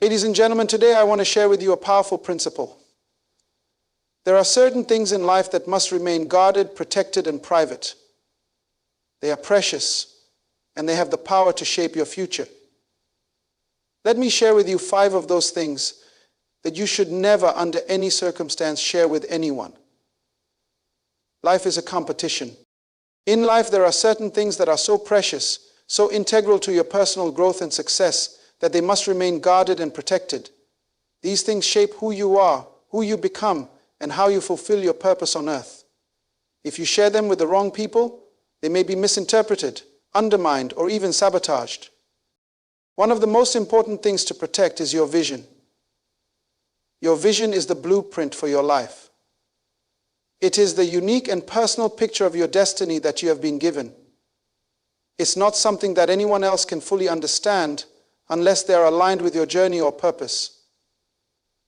Ladies and gentlemen, today I want to share with you a powerful principle. There are certain things in life that must remain guarded, protected, and private. They are precious, and they have the power to shape your future. Let me share with you 5 of those things that you should never, under any circumstance, share with anyone. Life is a competition. In life, there are certain things that are so precious, so integral to your personal growth and success, that they must remain guarded and protected. These things shape who you are, who you become, and how you fulfill your purpose on earth. If you share them with the wrong people, they may be misinterpreted, undermined, or even sabotaged. One of the most important things to protect is your vision. Your vision is the blueprint for your life. It is the unique and personal picture of your destiny that you have been given. It's not something that anyone else can fully understand unless they are aligned with your journey or purpose.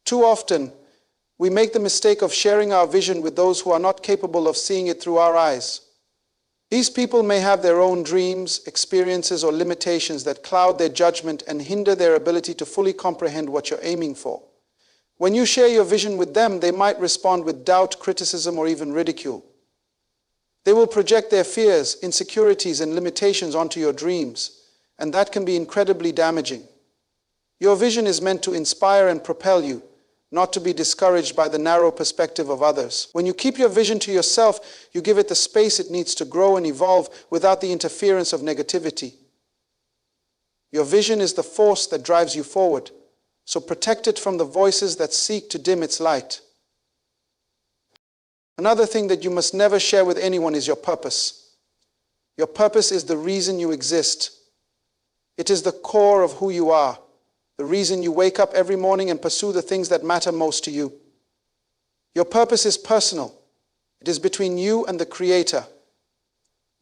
Too often, we make the mistake of sharing our vision with those who are not capable of seeing it through our eyes. These people may have their own dreams, experiences, or limitations that cloud their judgment and hinder their ability to fully comprehend what you're aiming for. When you share your vision with them, they might respond with doubt, criticism, or even ridicule. They will project their fears, insecurities, and limitations onto your dreams, and that can be incredibly damaging. Your vision is meant to inspire and propel you, not to be discouraged by the narrow perspective of others. When you keep your vision to yourself, you give it the space it needs to grow and evolve without the interference of negativity. Your vision is the force that drives you forward, so protect it from the voices that seek to dim its light. Another thing that you must never share with anyone is your purpose. Your purpose is the reason you exist. It is the core of who you are, the reason you wake up every morning and pursue the things that matter most to you. Your purpose is personal. It is between you and the Creator.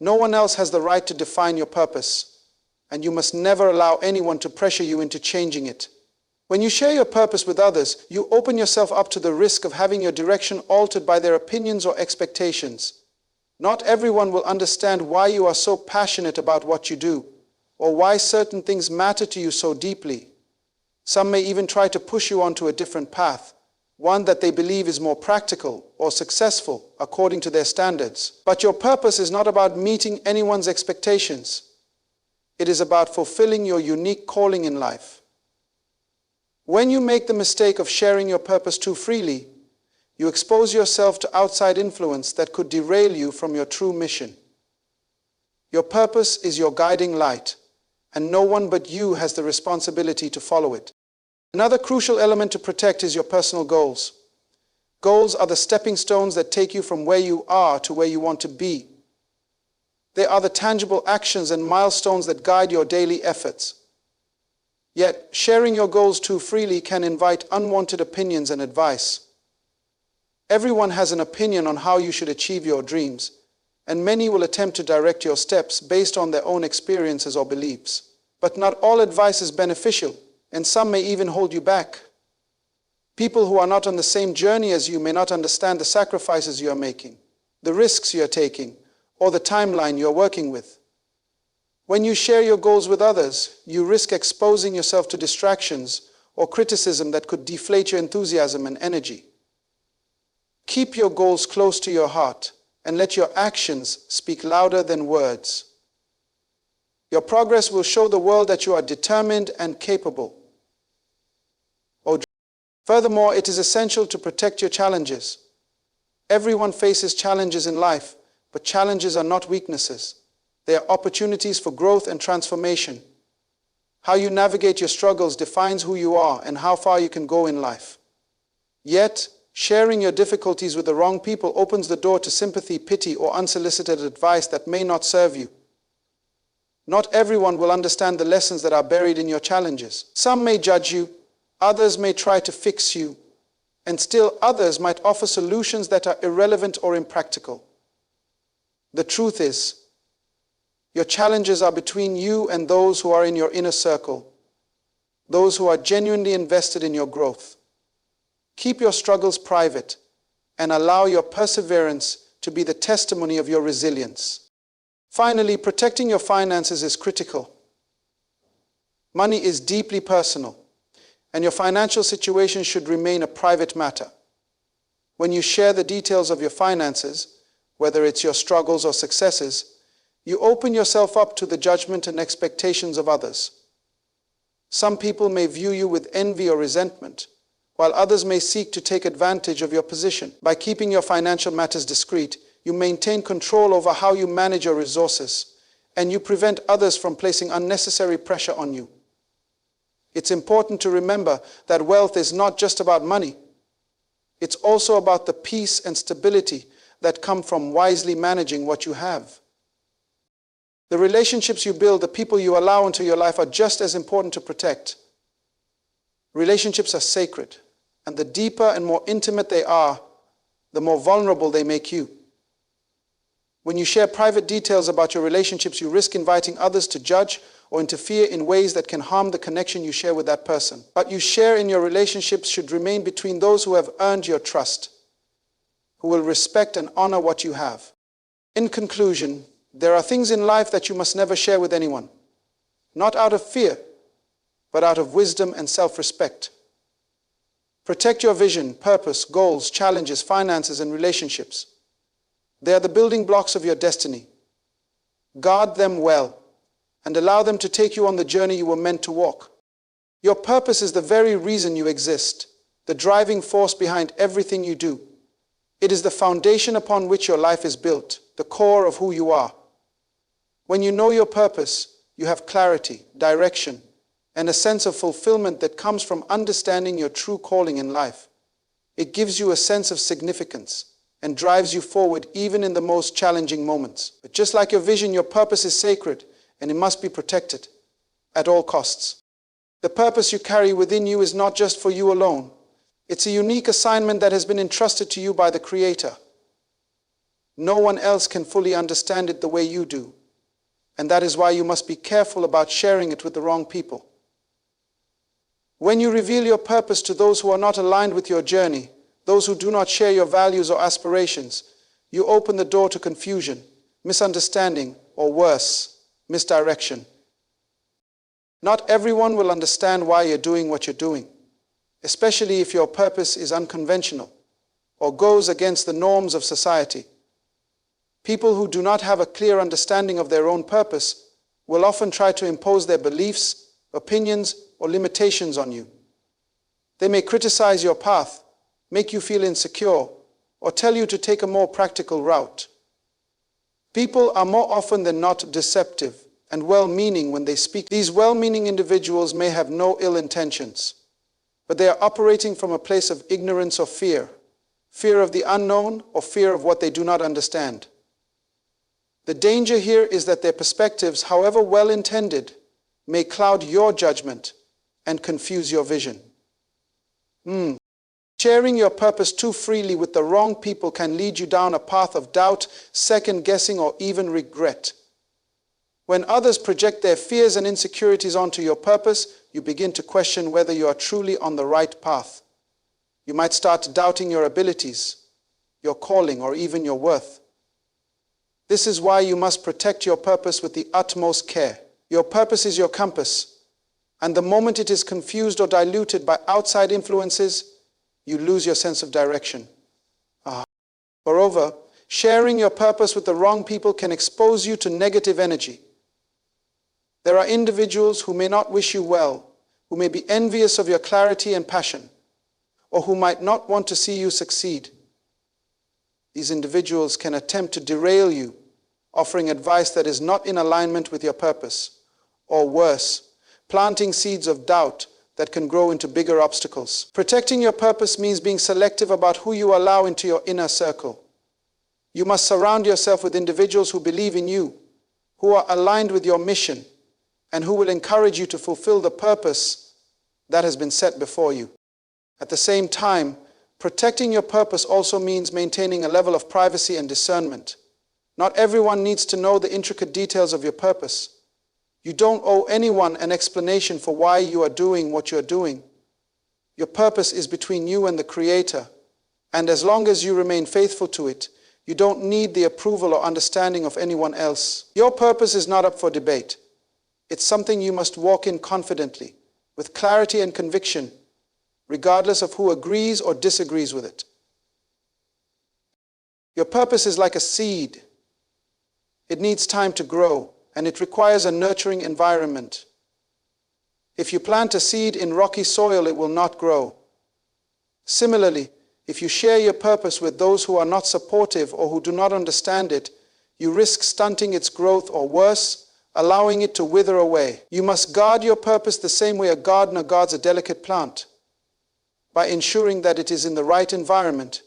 No one else has the right to define your purpose, and you must never allow anyone to pressure you into changing it. When you share your purpose with others, you open yourself up to the risk of having your direction altered by their opinions or expectations. Not everyone will understand why you are so passionate about what you do, or why certain things matter to you so deeply. Some may even try to push you onto a different path, one that they believe is more practical or successful according to their standards. But your purpose is not about meeting anyone's expectations. It is about fulfilling your unique calling in life. When you make the mistake of sharing your purpose too freely, you expose yourself to outside influence that could derail you from your true mission. Your purpose is your guiding light, and no one but you has the responsibility to follow it. Another crucial element to protect is your personal goals. Goals are the stepping stones that take you from where you are to where you want to be. They are the tangible actions and milestones that guide your daily efforts. Yet, sharing your goals too freely can invite unwanted opinions and advice. Everyone has an opinion on how you should achieve your dreams, and many will attempt to direct your steps based on their own experiences or beliefs. But not all advice is beneficial, and some may even hold you back. People who are not on the same journey as you may not understand the sacrifices you are making, the risks you are taking, or the timeline you are working with. When you share your goals with others, you risk exposing yourself to distractions or criticism that could deflate your enthusiasm and energy. Keep your goals close to your heart and let your actions speak louder than words. Your progress will show the world that you are determined and capable. Furthermore, it is essential to protect your challenges. Everyone faces challenges in life, but challenges are not weaknesses. They are opportunities for growth and transformation. How you navigate your struggles defines who you are and how far you can go in life. Yet, sharing your difficulties with the wrong people opens the door to sympathy, pity, or unsolicited advice that may not serve you. Not everyone will understand the lessons that are buried in your challenges. Some may judge you, others may try to fix you, and still others might offer solutions that are irrelevant or impractical. The truth is, your challenges are between you and those who are in your inner circle, those who are genuinely invested in your growth. Keep your struggles private and allow your perseverance to be the testimony of your resilience. Finally, protecting your finances is critical. Money is deeply personal, And your financial situation should remain a private matter. When you share the details of your finances, whether it's your struggles or successes, you open yourself up to the judgment and expectations of others. Some people may view you with envy or resentment, while others may seek to take advantage of your position. By keeping your financial matters discreet, you maintain control over how you manage your resources, and you prevent others from placing unnecessary pressure on you. It's important to remember that wealth is not just about money. It's also about the peace and stability that come from wisely managing what you have. The relationships you build, the people you allow into your life are just as important to protect. Relationships are sacred, and the deeper and more intimate they are, the more vulnerable they make you. When you share private details about your relationships, you risk inviting others to judge or interfere in ways that can harm the connection you share with that person. What you share in your relationships should remain between those who have earned your trust, who will respect and honor what you have. In conclusion, there are things in life that you must never share with anyone, not out of fear, but out of wisdom and self-respect. Protect your vision, purpose, goals, challenges, finances, and relationships. They are the building blocks of your destiny. Guard them well, and allow them to take you on the journey you were meant to walk. Your purpose is the very reason you exist, the driving force behind everything you do. It is the foundation upon which your life is built, the core of who you are. When you know your purpose, you have clarity, direction, and a sense of fulfillment that comes from understanding your true calling in life. It gives you a sense of significance and drives you forward even in the most challenging moments. But just like your vision, your purpose is sacred, and it must be protected at all costs. The purpose you carry within you is not just for you alone. It's a unique assignment that has been entrusted to you by the Creator. No one else can fully understand it the way you do, and that is why you must be careful about sharing it with the wrong people. When you reveal your purpose to those who are not aligned with your journey, those who do not share your values or aspirations, you open the door to confusion, misunderstanding, or worse, misdirection. Not everyone will understand why you're doing what you're doing, especially if your purpose is unconventional or goes against the norms of society. People who do not have a clear understanding of their own purpose will often try to impose their beliefs, opinions, or limitations on you. They may criticize your path, make you feel insecure, or tell you to take a more practical route. People are more often than not deceptive and well-meaning when they speak. These well-meaning individuals may have no ill intentions, but they are operating from a place of ignorance or fear of the unknown or fear of what they do not understand. The danger here is that their perspectives, however well-intended, may cloud your judgment and confuse your vision. Sharing your purpose too freely with the wrong people can lead you down a path of doubt, second-guessing, or even regret. When others project their fears and insecurities onto your purpose, you begin to question whether you are truly on the right path. You might start doubting your abilities, your calling, or even your worth. This is why you must protect your purpose with the utmost care. Your purpose is your compass, and the moment it is confused or diluted by outside influences, you lose your sense of direction. Moreover, sharing your purpose with the wrong people can expose you to negative energy. There are individuals who may not wish you well, who may be envious of your clarity and passion, or who might not want to see you succeed. These individuals can attempt to derail you, offering advice that is not in alignment with your purpose, or worse, planting seeds of doubt that can grow into bigger obstacles. Protecting your purpose means being selective about who you allow into your inner circle. You must surround yourself with individuals who believe in you, who are aligned with your mission, and who will encourage you to fulfill the purpose that has been set before you. At the same time, protecting your purpose also means maintaining a level of privacy and discernment. Not everyone needs to know the intricate details of your purpose. You don't owe anyone an explanation for why you are doing what you are doing. Your purpose is between you and the Creator, and as long as you remain faithful to it, you don't need the approval or understanding of anyone else. Your purpose is not up for debate. It's something you must walk in confidently, with clarity and conviction, regardless of who agrees or disagrees with it. Your purpose is like a seed. It needs time to grow, and it requires a nurturing environment. If you plant a seed in rocky soil, it will not grow. Similarly, if you share your purpose with those who are not supportive or who do not understand it, you risk stunting its growth, or worse, allowing it to wither away. You must guard your purpose the same way a gardener guards a delicate plant, by ensuring that it is in the right environment,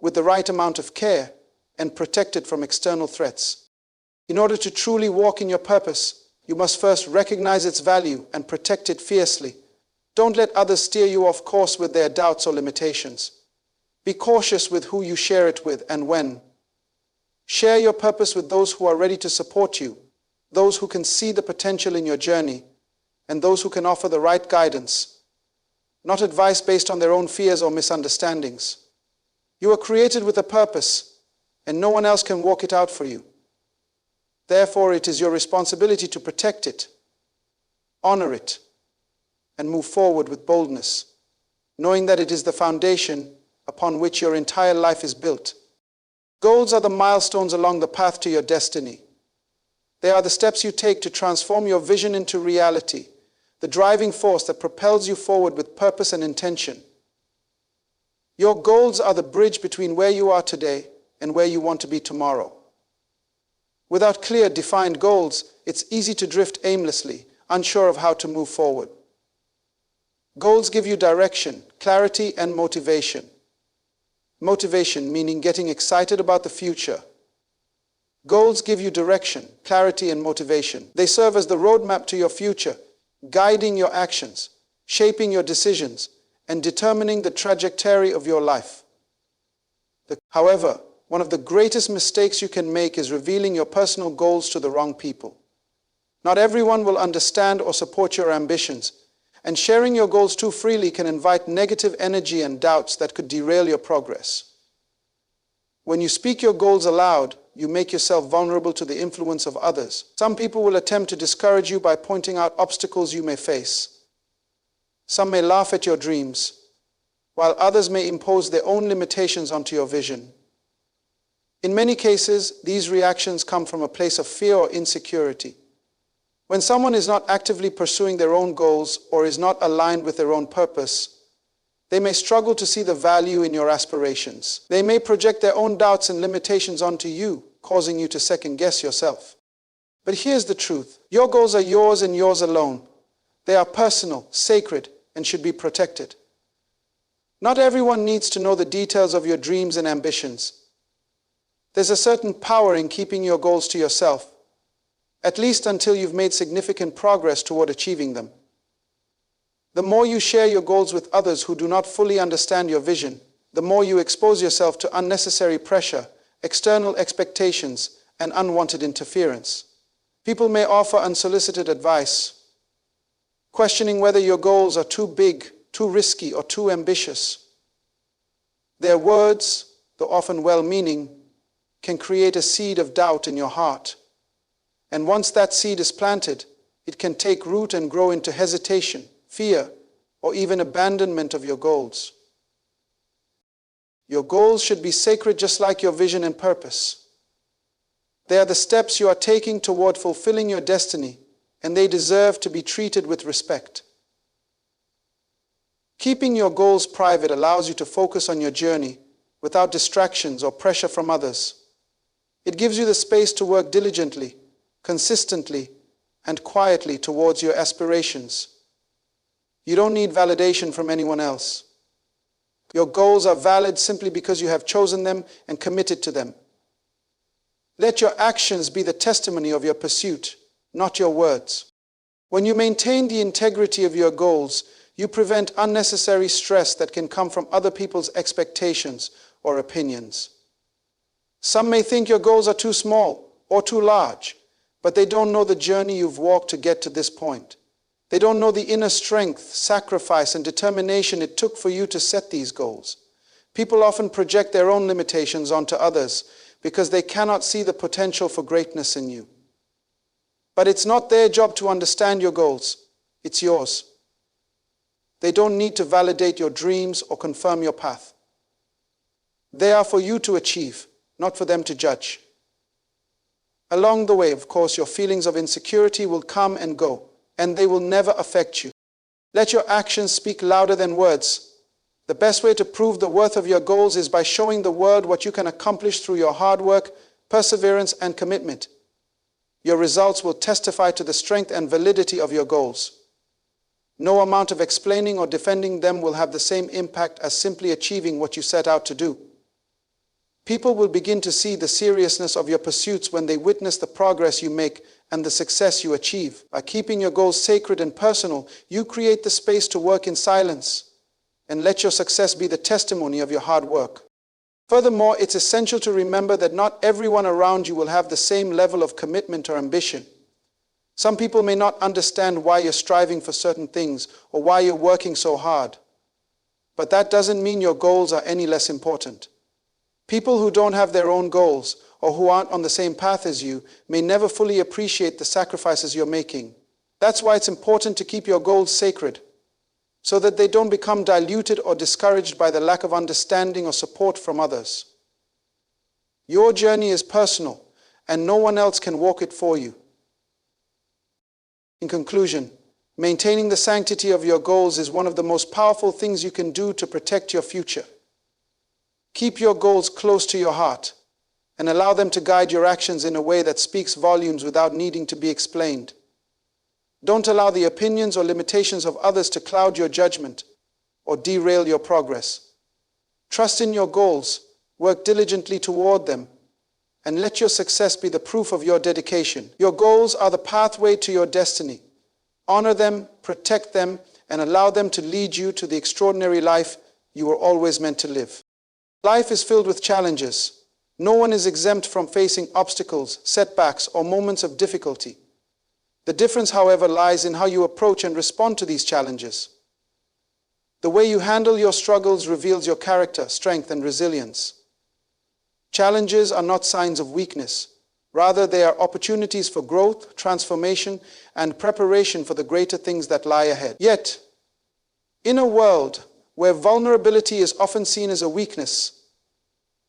with the right amount of care, and protected from external threats. In order to truly walk in your purpose, you must first recognize its value and protect it fiercely. Don't let others steer you off course with their doubts or limitations. Be cautious with who you share it with and when. Share your purpose with those who are ready to support you, those who can see the potential in your journey, and those who can offer the right guidance, not advice based on their own fears or misunderstandings. You are created with a purpose, and no one else can walk it out for you. Therefore, it is your responsibility to protect it, honor it, and move forward with boldness, knowing that it is the foundation upon which your entire life is built. Goals are the milestones along the path to your destiny. They are the steps you take to transform your vision into reality, the driving force that propels you forward with purpose and intention. Your goals are the bridge between where you are today and where you want to be tomorrow. Without clear, defined goals, it's easy to drift aimlessly, unsure of how to move forward. Goals give you direction, clarity, and motivation. Motivation meaning getting excited about the future. Goals give you direction, clarity, and motivation. They serve as the roadmap to your future, guiding your actions, shaping your decisions, and determining the trajectory of your life. However, one of the greatest mistakes you can make is revealing your personal goals to the wrong people. Not everyone will understand or support your ambitions, and sharing your goals too freely can invite negative energy and doubts that could derail your progress. When you speak your goals aloud, you make yourself vulnerable to the influence of others. Some people will attempt to discourage you by pointing out obstacles you may face. Some may laugh at your dreams, while others may impose their own limitations onto your vision. In many cases, these reactions come from a place of fear or insecurity. When someone is not actively pursuing their own goals or is not aligned with their own purpose, they may struggle to see the value in your aspirations. They may project their own doubts and limitations onto you, causing you to second-guess yourself. But here's the truth. Your goals are yours and yours alone. They are personal, sacred, and should be protected. Not everyone needs to know the details of your dreams and ambitions. There's a certain power in keeping your goals to yourself, at least until you've made significant progress toward achieving them. The more you share your goals with others who do not fully understand your vision, the more you expose yourself to unnecessary pressure, external expectations, and unwanted interference. People may offer unsolicited advice, questioning whether your goals are too big, too risky, or too ambitious. Their words, though often well-meaning, can create a seed of doubt in your heart. And once that seed is planted, it can take root and grow into hesitation, fear, or even abandonment of your goals. Your goals should be sacred just like your vision and purpose. They are the steps you are taking toward fulfilling your destiny, and they deserve to be treated with respect. Keeping your goals private allows you to focus on your journey without distractions or pressure from others. It gives you the space to work diligently, consistently, and quietly towards your aspirations. You don't need validation from anyone else. Your goals are valid simply because you have chosen them and committed to them. Let your actions be the testimony of your pursuit, not your words. When you maintain the integrity of your goals, you prevent unnecessary stress that can come from other people's expectations or opinions. Some may think your goals are too small or too large, but they don't know the journey you've walked to get to this point. They don't know the inner strength, sacrifice, and determination it took for you to set these goals. People often project their own limitations onto others because they cannot see the potential for greatness in you. But it's not their job to understand your goals. It's yours. They don't need to validate your dreams or confirm your path. They are for you to achieve, not for them to judge. Along the way, of course, your feelings of insecurity will come and go, and they will never affect you. Let your actions speak louder than words. The best way to prove the worth of your goals is by showing the world what you can accomplish through your hard work, perseverance, and commitment. Your results will testify to the strength and validity of your goals. No amount of explaining or defending them will have the same impact as simply achieving what you set out to do. People will begin to see the seriousness of your pursuits when they witness the progress you make and the success you achieve. By keeping your goals sacred and personal, you create the space to work in silence and let your success be the testimony of your hard work. Furthermore, it's essential to remember that not everyone around you will have the same level of commitment or ambition. Some people may not understand why you're striving for certain things or why you're working so hard. But that doesn't mean your goals are any less important. People who don't have their own goals or who aren't on the same path as you may never fully appreciate the sacrifices you're making. That's why it's important to keep your goals sacred, so that they don't become diluted or discouraged by the lack of understanding or support from others. Your journey is personal, and no one else can walk it for you. In conclusion, maintaining the sanctity of your goals is one of the most powerful things you can do to protect your future. Keep your goals close to your heart and allow them to guide your actions in a way that speaks volumes without needing to be explained. Don't allow the opinions or limitations of others to cloud your judgment or derail your progress. Trust in your goals, work diligently toward them, and let your success be the proof of your dedication. Your goals are the pathway to your destiny. Honor them, protect them, and allow them to lead you to the extraordinary life you were always meant to live. Life is filled with challenges. No one is exempt from facing obstacles, setbacks, or moments of difficulty. The difference, however, lies in how you approach and respond to these challenges. The way you handle your struggles reveals your character, strength, and resilience. Challenges are not signs of weakness. Rather, they are opportunities for growth, transformation, and preparation for the greater things that lie ahead. Yet, in a world where vulnerability is often seen as a weakness,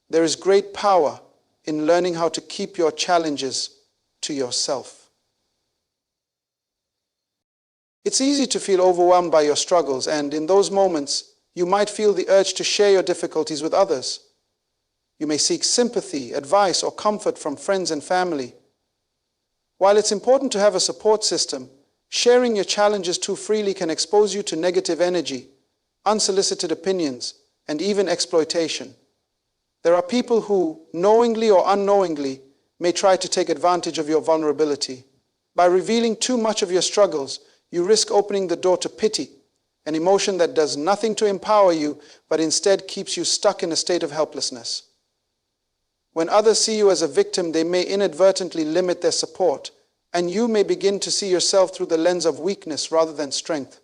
there is great power in learning how to keep your challenges to yourself. It's easy to feel overwhelmed by your struggles, and in those moments, you might feel the urge to share your difficulties with others. You may seek sympathy, advice, or comfort from friends and family. While it's important to have a support system, sharing your challenges too freely can expose you to negative energy, unsolicited opinions, and even exploitation. There are people who, knowingly or unknowingly, may try to take advantage of your vulnerability. By revealing too much of your struggles, you risk opening the door to pity, an emotion that does nothing to empower you, but instead keeps you stuck in a state of helplessness. When others see you as a victim, they may inadvertently limit their support, and you may begin to see yourself through the lens of weakness rather than strength.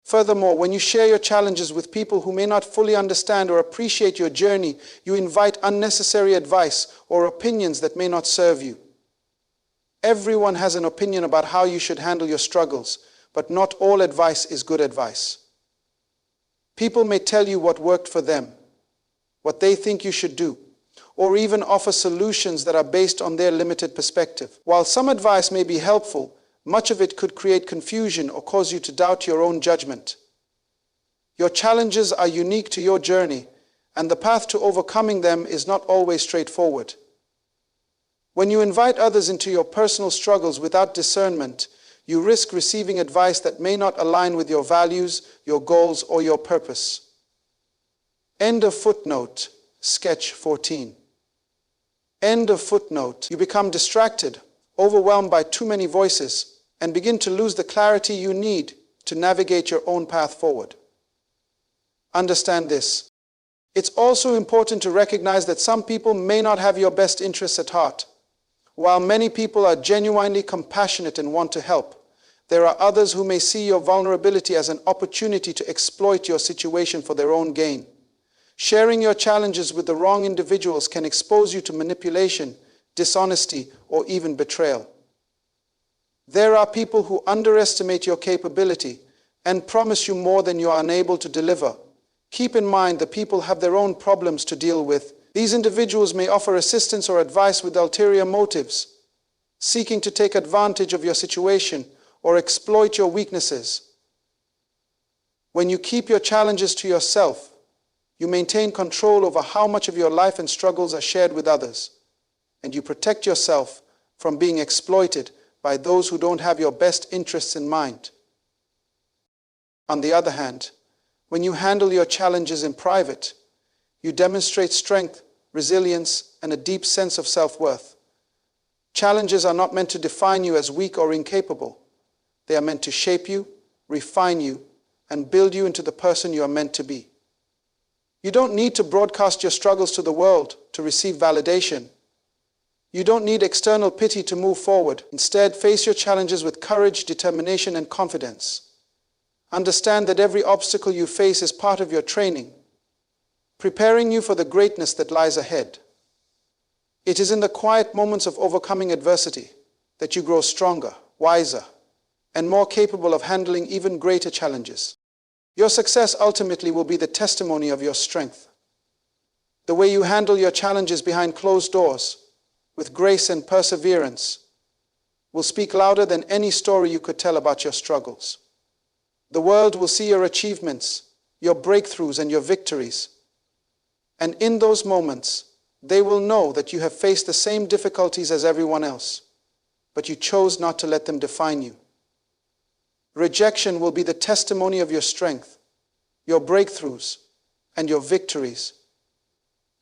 Furthermore, when you share your challenges with people who may not fully understand or appreciate your journey, you invite unnecessary advice or opinions that may not serve you. Everyone has an opinion about how you should handle your struggles, but not all advice is good advice. People may tell you what worked for them, what they think you should do, or even offer solutions that are based on their limited perspective. While some advice may be helpful, much of it could create confusion or cause you to doubt your own judgment. Your challenges are unique to your journey, and the path to overcoming them is not always straightforward. When you invite others into your personal struggles without discernment, you risk receiving advice that may not align with your values, your goals, or your purpose. End of footnote. Sketch 14. End of footnote. You become distracted, overwhelmed by too many voices, and begin to lose the clarity you need to navigate your own path forward. Understand this. It's also important to recognize that some people may not have your best interests at heart. While many people are genuinely compassionate and want to help, there are others who may see your vulnerability as an opportunity to exploit your situation for their own gain. Sharing your challenges with the wrong individuals can expose you to manipulation, dishonesty, or even betrayal. There are people who underestimate your capability, and promise you more than you are unable to deliver. Keep in mind that people have their own problems to deal with. These individuals may offer assistance or advice with ulterior motives, seeking to take advantage of your situation or exploit your weaknesses. When you keep your challenges to yourself, you maintain control over how much of your life and struggles are shared with others, and you protect yourself from being exploited by those who don't have your best interests in mind. On the other hand, when you handle your challenges in private, you demonstrate strength, resilience, and a deep sense of self-worth. Challenges are not meant to define you as weak or incapable. They are meant to shape you, refine you, and build you into the person you are meant to be. You don't need to broadcast your struggles to the world to receive validation. You don't need external pity to move forward. Instead, face your challenges with courage, determination, and confidence. Understand that every obstacle you face is part of your training, preparing you for the greatness that lies ahead. It is in the quiet moments of overcoming adversity that you grow stronger, wiser, and more capable of handling even greater challenges. Your success ultimately will be the testimony of your strength. The way you handle your challenges behind closed doors, with grace and perseverance, will speak louder than any story you could tell about your struggles. The world will see your achievements, your breakthroughs, and your victories. And in those moments, they will know that you have faced the same difficulties as everyone else, but you chose not to let them define you. Rejection will be the testimony of your strength, your breakthroughs, and your victories.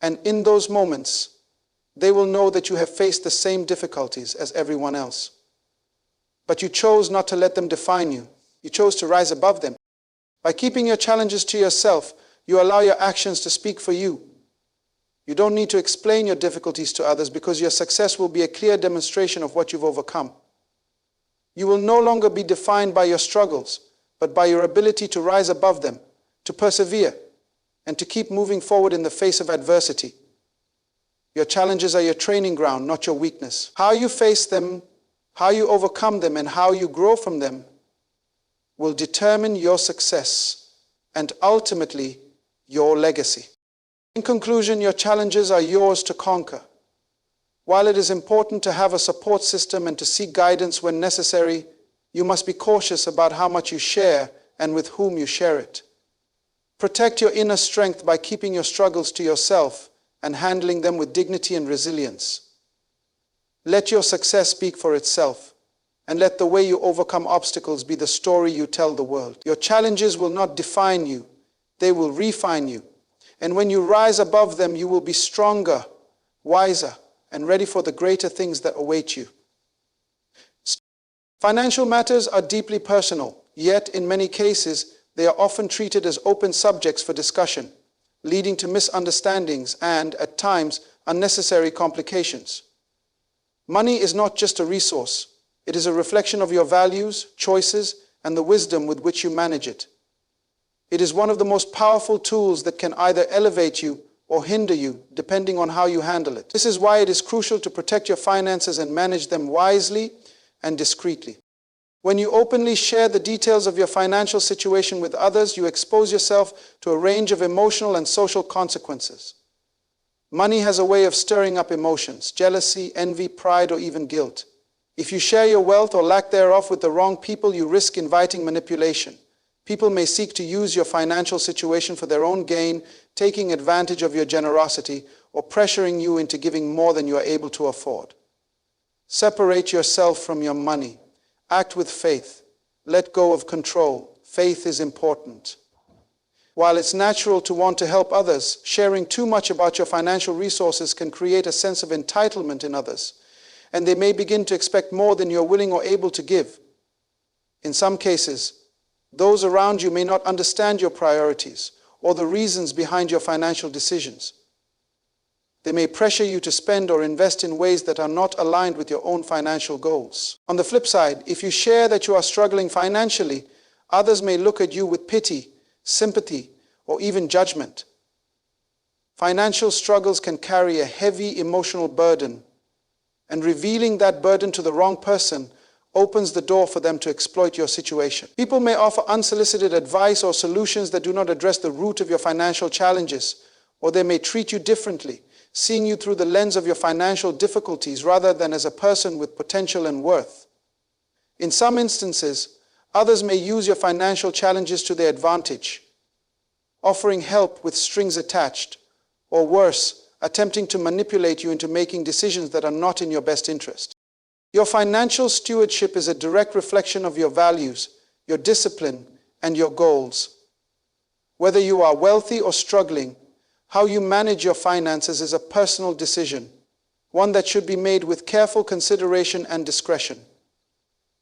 And in those moments, they will know that you have faced the same difficulties as everyone else. But you chose not to let them define you. You chose to rise above them. By keeping your challenges to yourself, you allow your actions to speak for you. You don't need to explain your difficulties to others because your success will be a clear demonstration of what you've overcome. You will no longer be defined by your struggles, but by your ability to rise above them, to persevere, and to keep moving forward in the face of adversity. Your challenges are your training ground, not your weakness. How you face them, how you overcome them, and how you grow from them will determine your success and ultimately your legacy. In conclusion, your challenges are yours to conquer. While it is important to have a support system and to seek guidance when necessary, you must be cautious about how much you share and with whom you share it. Protect your inner strength by keeping your struggles to yourself and handling them with dignity and resilience. Let your success speak for itself, and let the way you overcome obstacles be the story you tell the world. Your challenges will not define you, they will refine you. And when you rise above them, you will be stronger, wiser, and ready for the greater things that await you. Financial matters are deeply personal, yet in many cases, they are often treated as open subjects for discussion, leading to misunderstandings and, at times, unnecessary complications. Money is not just a resource. It is a reflection of your values, choices, and the wisdom with which you manage it. It is one of the most powerful tools that can either elevate you or hinder you, depending on how you handle it. This is why it is crucial to protect your finances and manage them wisely and discreetly. When you openly share the details of your financial situation with others, you expose yourself to a range of emotional and social consequences. Money has a way of stirring up emotions, jealousy, envy, pride, or even guilt. If you share your wealth or lack thereof with the wrong people, you risk inviting manipulation. People may seek to use your financial situation for their own gain, taking advantage of your generosity, or pressuring you into giving more than you are able to afford. Separate yourself from your money. Act with faith. Let go of control. Faith is important. While it's natural to want to help others, sharing too much about your financial resources can create a sense of entitlement in others, and they may begin to expect more than you're willing or able to give. In some cases, those around you may not understand your priorities or the reasons behind your financial decisions. They may pressure you to spend or invest in ways that are not aligned with your own financial goals. On the flip side, if you share that you are struggling financially, others may look at you with pity, sympathy, or even judgment. Financial struggles can carry a heavy emotional burden, and revealing that burden to the wrong person opens the door for them to exploit your situation. People may offer unsolicited advice or solutions that do not address the root of your financial challenges, or they may treat you differently, seeing you through the lens of your financial difficulties rather than as a person with potential and worth. In some instances, others may use your financial challenges to their advantage, offering help with strings attached, or worse, attempting to manipulate you into making decisions that are not in your best interest. Your financial stewardship is a direct reflection of your values, your discipline, and your goals. Whether you are wealthy or struggling, how you manage your finances is a personal decision, one that should be made with careful consideration and discretion.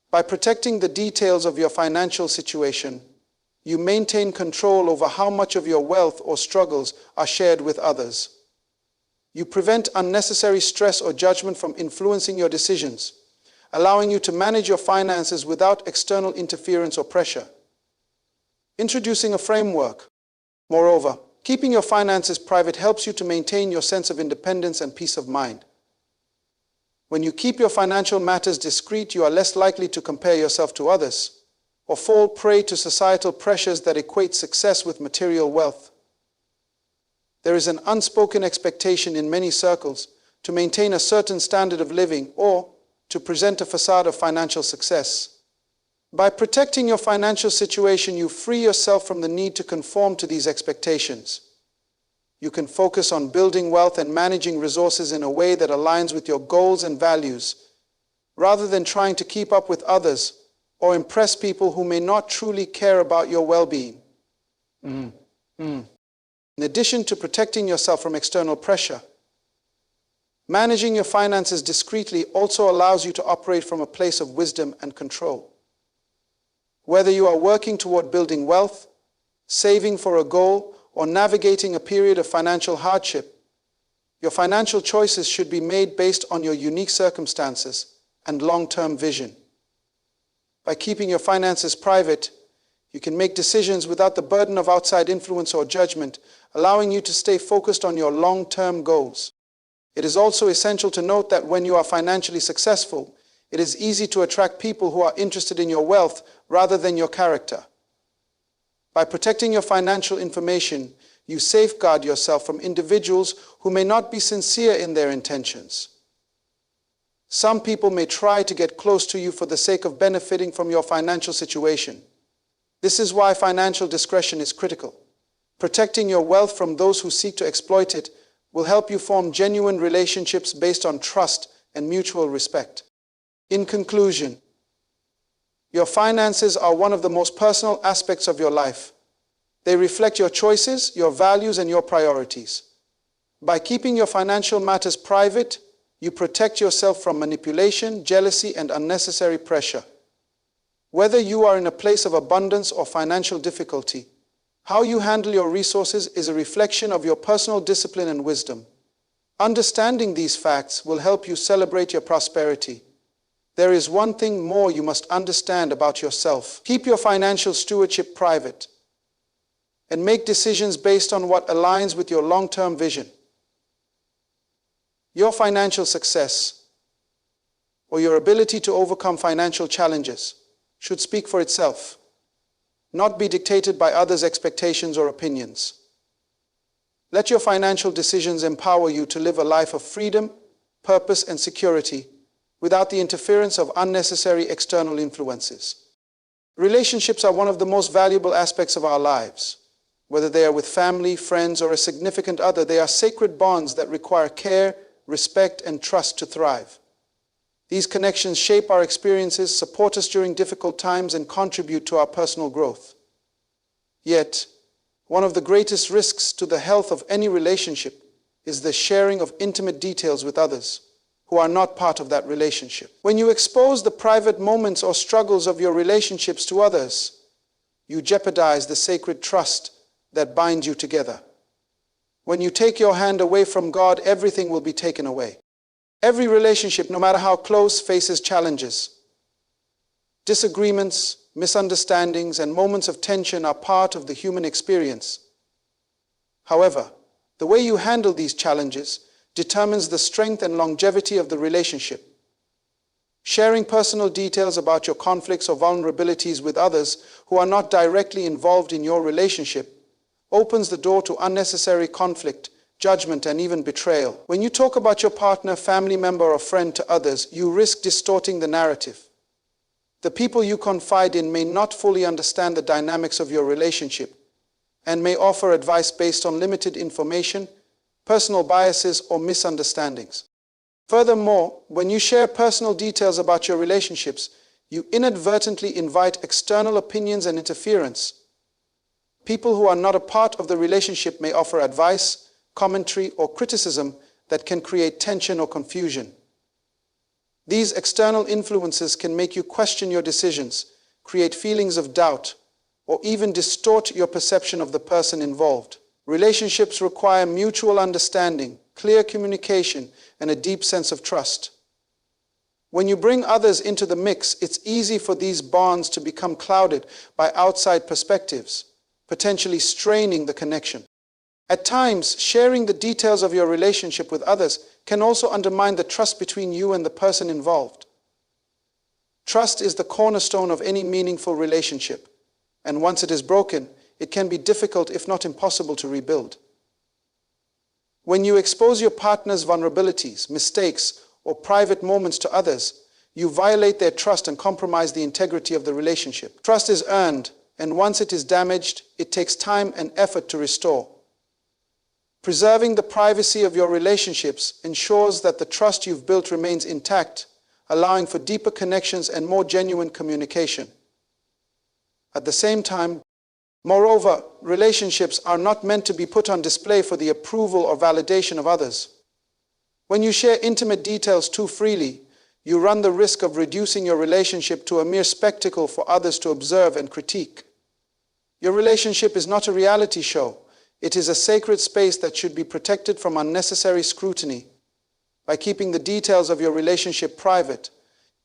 By protecting the details of your financial situation, you maintain control over how much of your wealth or struggles are shared with others. You prevent unnecessary stress or judgment from influencing your decisions, allowing you to manage your finances without external interference or pressure. Introducing a framework. Moreover, keeping your finances private helps you to maintain your sense of independence and peace of mind. When you keep your financial matters discreet, you are less likely to compare yourself to others or fall prey to societal pressures that equate success with material wealth. There is an unspoken expectation in many circles to maintain a certain standard of living or to present a facade of financial success. By protecting your financial situation, you free yourself from the need to conform to these expectations. You can focus on building wealth and managing resources in a way that aligns with your goals and values, rather than trying to keep up with others or impress people who may not truly care about your well-being. In addition to protecting yourself from external pressure, managing your finances discreetly also allows you to operate from a place of wisdom and control. Whether you are working toward building wealth, saving for a goal, or navigating a period of financial hardship, your financial choices should be made based on your unique circumstances and long-term vision. By keeping your finances private, you can make decisions without the burden of outside influence or judgment, allowing you to stay focused on your long-term goals. It is also essential to note that when you are financially successful, it is easy to attract people who are interested in your wealth rather than your character. By protecting your financial information, you safeguard yourself from individuals who may not be sincere in their intentions. Some people may try to get close to you for the sake of benefiting from your financial situation. This is why financial discretion is critical. Protecting your wealth from those who seek to exploit it will help you form genuine relationships based on trust and mutual respect. In conclusion, your finances are one of the most personal aspects of your life. They reflect your choices, your values, and your priorities. By keeping your financial matters private, you protect yourself from manipulation, jealousy, and unnecessary pressure. Whether you are in a place of abundance or financial difficulty, how you handle your resources is a reflection of your personal discipline and wisdom. Understanding these facts will help you celebrate your prosperity. There is one thing more you must understand about yourself. Keep your financial stewardship private and make decisions based on what aligns with your long-term vision. Your financial success or your ability to overcome financial challenges should speak for itself, not be dictated by others' expectations or opinions. Let your financial decisions empower you to live a life of freedom, purpose, and security without the interference of unnecessary external influences. Relationships are one of the most valuable aspects of our lives. Whether they are with family, friends, or a significant other, they are sacred bonds that require care, respect, and trust to thrive. These connections shape our experiences, support us during difficult times, and contribute to our personal growth. Yet, one of the greatest risks to the health of any relationship is the sharing of intimate details with others who are not part of that relationship. When you expose the private moments or struggles of your relationships to others, you jeopardize the sacred trust that binds you together. When you take your hand away from God, everything will be taken away. Every relationship, no matter how close, faces challenges. Disagreements, misunderstandings, and moments of tension are part of the human experience. However, the way you handle these challenges determines the strength and longevity of the relationship. Sharing personal details about your conflicts or vulnerabilities with others who are not directly involved in your relationship opens the door to unnecessary conflict, judgment, and even betrayal. When you talk about your partner, family member, or friend to others, you risk distorting the narrative. The people you confide in may not fully understand the dynamics of your relationship and may offer advice based on limited information, personal biases, or misunderstandings. Furthermore, when you share personal details about your relationships, you inadvertently invite external opinions and interference. People who are not a part of the relationship may offer advice, commentary, or criticism that can create tension or confusion. These external influences can make you question your decisions, create feelings of doubt, or even distort your perception of the person involved. Relationships require mutual understanding, clear communication, and a deep sense of trust. When you bring others into the mix, it's easy for these bonds to become clouded by outside perspectives, potentially straining the connection. At times, sharing the details of your relationship with others can also undermine the trust between you and the person involved. Trust is the cornerstone of any meaningful relationship, and once it is broken, it can be difficult, if not impossible, to rebuild. When you expose your partner's vulnerabilities, mistakes, or private moments to others, you violate their trust and compromise the integrity of the relationship. Trust is earned, and once it is damaged, it takes time and effort to restore. Preserving the privacy of your relationships ensures that the trust you've built remains intact, allowing for deeper connections and more genuine communication. At the same time, moreover, relationships are not meant to be put on display for the approval or validation of others. When you share intimate details too freely, you run the risk of reducing your relationship to a mere spectacle for others to observe and critique. Your relationship is not a reality show. It is a sacred space that should be protected from unnecessary scrutiny. By keeping the details of your relationship private,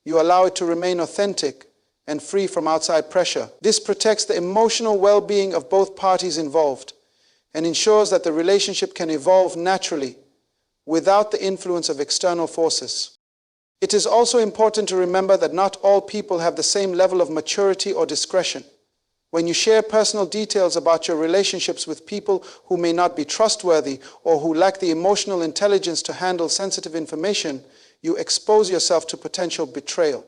you allow it to remain authentic and free from outside pressure. This protects the emotional well-being of both parties involved and ensures that the relationship can evolve naturally without the influence of external forces. It is also important to remember that not all people have the same level of maturity or discretion. When you share personal details about your relationships with people who may not be trustworthy or who lack the emotional intelligence to handle sensitive information, you expose yourself to potential betrayal.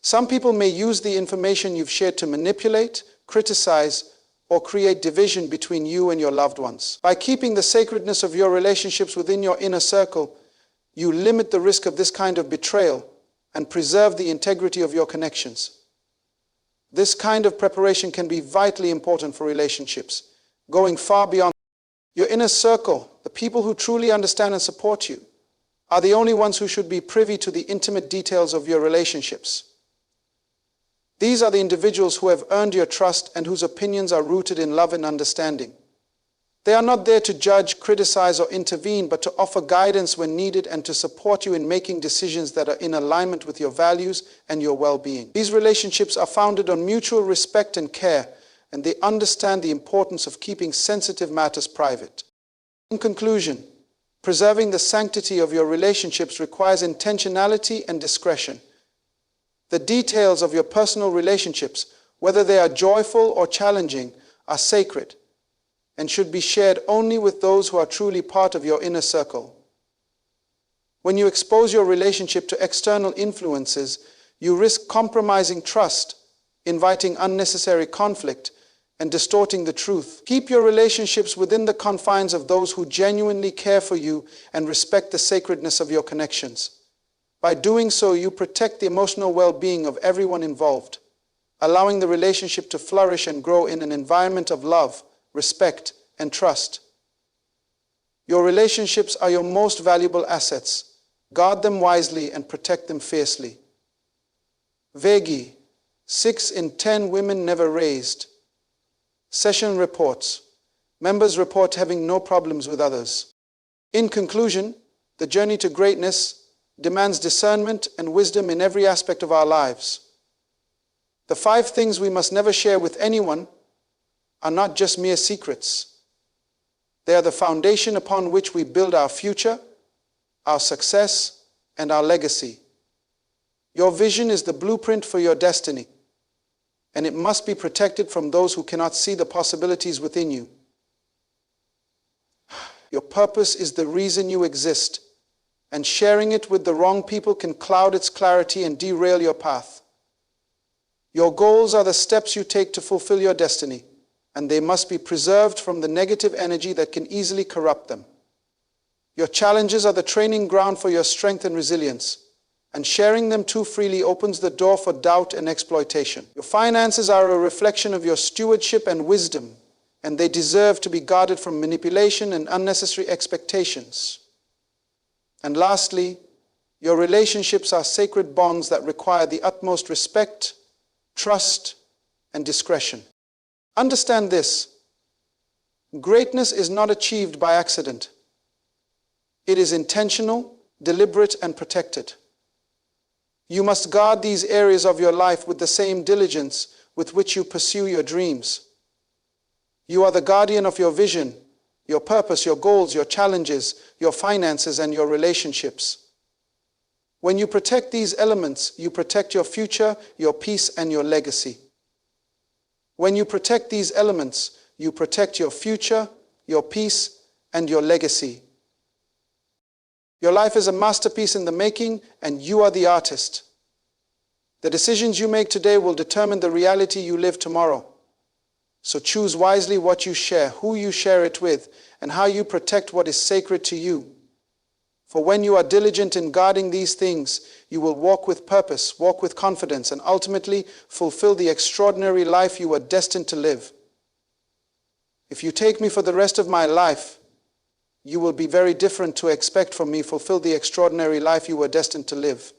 Some people may use the information you've shared to manipulate, criticize, or create division between you and your loved ones. By keeping the sacredness of your relationships within your inner circle, you limit the risk of this kind of betrayal and preserve the integrity of your connections. This kind of preparation can be vitally important for relationships, going far beyond your inner circle. The people who truly understand and support you are the only ones who should be privy to the intimate details of your relationships. These are the individuals who have earned your trust and whose opinions are rooted in love and understanding. They are not there to judge, criticize, or intervene, but to offer guidance when needed and to support you in making decisions that are in alignment with your values and your well-being. These relationships are founded on mutual respect and care, and they understand the importance of keeping sensitive matters private. In conclusion, preserving the sanctity of your relationships requires intentionality and discretion. The details of your personal relationships, whether they are joyful or challenging, are sacred and should be shared only with those who are truly part of your inner circle. When you expose your relationship to external influences, you risk compromising trust, inviting unnecessary conflict, and distorting the truth. Keep your relationships within the confines of those who genuinely care for you and respect the sacredness of your connections. By doing so, you protect the emotional well-being of everyone involved, allowing the relationship to flourish and grow in an environment of love, respect, and trust. Your relationships are your most valuable assets. Guard them wisely and protect them fiercely. Vegi, 6 in 10 women never raised. Session reports. Members report having no problems with others. In conclusion, the journey to greatness demands discernment and wisdom in every aspect of our lives. The 5 things we must never share with anyone are not just mere secrets. They are the foundation upon which we build our future, our success, and our legacy. Your vision is the blueprint for your destiny, and it must be protected from those who cannot see the possibilities within you. Your purpose is the reason you exist, and sharing it with the wrong people can cloud its clarity and derail your path. Your goals are the steps you take to fulfill your destiny, and they must be preserved from the negative energy that can easily corrupt them. Your challenges are the training ground for your strength and resilience, and sharing them too freely opens the door for doubt and exploitation. Your finances are a reflection of your stewardship and wisdom, and they deserve to be guarded from manipulation and unnecessary expectations. And lastly, your relationships are sacred bonds that require the utmost respect, trust, and discretion. Understand this: greatness is not achieved by accident. It is intentional, deliberate, and protected. You must guard these areas of your life with the same diligence with which you pursue your dreams. You are the guardian of your vision, your purpose, your goals, your challenges, your finances, and your relationships. When you protect these elements, you protect your future, your peace, and your legacy. When you protect these elements, you protect your future, your peace, and your legacy. Your life is a masterpiece in the making, and you are the artist. The decisions you make today will determine the reality you live tomorrow. So choose wisely what you share, who you share it with, and how you protect what is sacred to you. For when you are diligent in guarding these things, you will walk with purpose, walk with confidence, and ultimately fulfill the extraordinary life you are destined to live. If you take me for the rest of my life, you will be very different to expect from me fulfill the extraordinary life you were destined to live.